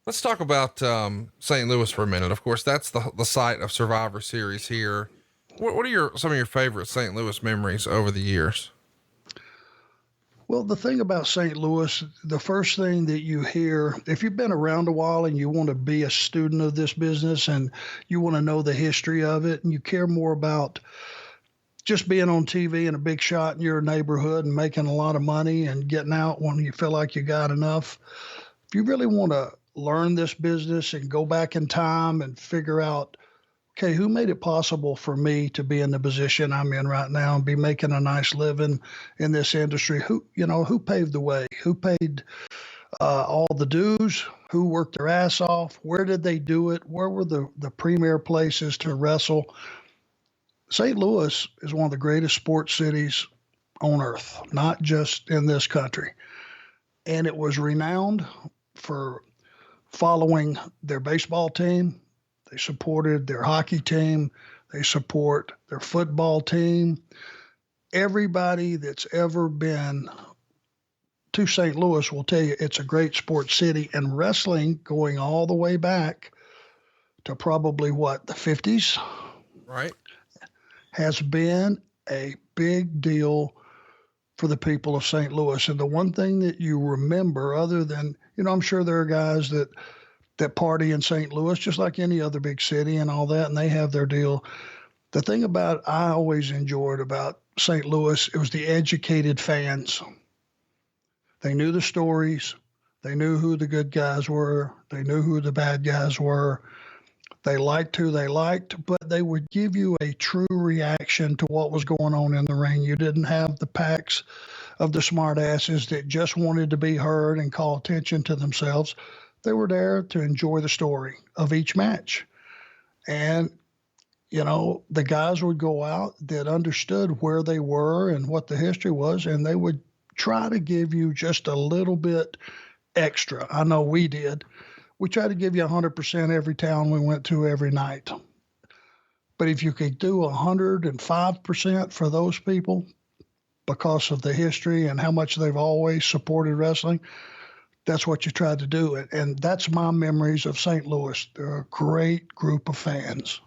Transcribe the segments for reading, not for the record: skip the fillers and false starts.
Let's talk about St. Louis for a minute. Of course, that's the site of Survivor Series here. What are some of your favorite St. Louis memories over the years? Well, the thing about St. Louis, the first thing that you hear, if you've been around a while and you want to be a student of this business and you want to know the history of it and you care more about just being on TV and a big shot in your neighborhood and making a lot of money and getting out when you feel like you got enough, if you really want to learn this business and go back in time and figure out, okay, who made it possible for me to be in the position I'm in right now and be making a nice living in this industry? Who paved the way? Who paid all the dues? Who worked their ass off? Where did they do it? Where were the premier places to wrestle? St. Louis is one of the greatest sports cities on earth, not just in this country. And it was renowned for following their baseball team. They supported their hockey team. They support their football team. Everybody that's ever been to St. Louis will tell you it's a great sports city. And wrestling, going all the way back to probably the 50s, right, has been a big deal for the people of St. Louis. And the one thing that you remember, other than, I'm sure there are guys that party in St. Louis, just like any other big city and all that, and they have their deal. The thing I always enjoyed about St. Louis, it was the educated fans. They knew the stories. They knew who the good guys were. They knew who the bad guys were. They liked who they liked, but they would give you a true reaction to what was going on in the ring. You didn't have the packs of the smart asses that just wanted to be heard and call attention to themselves. They were there to enjoy the story of each match. And, the guys would go out that understood where they were and what the history was, and they would try to give you just a little bit extra. I know we did. We tried to give you 100% every town we went to every night. But if you could do 105% for those people because of the history and how much they've always supported wrestling, that's what you tried to do. And that's my memories of St. Louis. They're a great group of fans.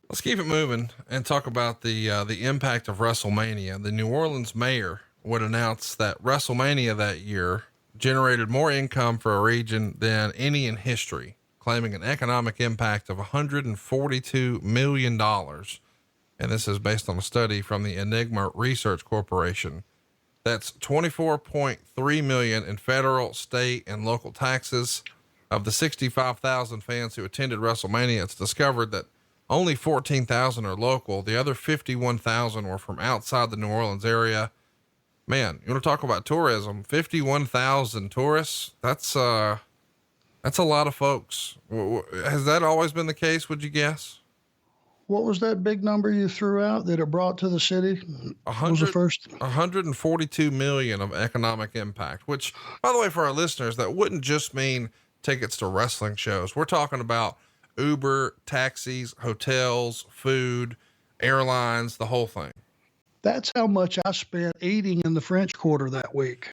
Let's keep it moving and talk about the impact of WrestleMania. The New Orleans mayor would announce that WrestleMania that year generated more income for a region than any in history, claiming an economic impact of $142 million. And this is based on a study from the Enigma Research Corporation. That's $24.3 million in federal, state, and local taxes. Of the 65,000 fans who attended WrestleMania, it's discovered that only 14,000 are local. The other 51,000 were from outside the New Orleans area. Man, you want to talk about tourism? 51,000 tourists. That's a lot of folks. Has that always been the case? Would you guess? What was that big number you threw out that it brought to the city? What was the first? 142 million of economic impact, which, by the way, for our listeners, that wouldn't just mean tickets to wrestling shows. We're talking about Uber, taxis, hotels, food, airlines, the whole thing. That's how much I spent eating in the French Quarter that week.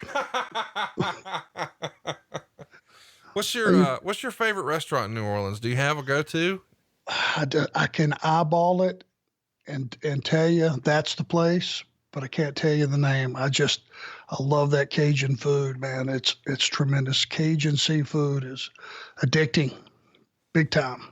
What's your favorite restaurant in New Orleans? Do you have a go-to? I can eyeball it and tell you that's the place, but I can't tell you the name. I love that Cajun food, man. It's tremendous. Cajun seafood is addicting, big time.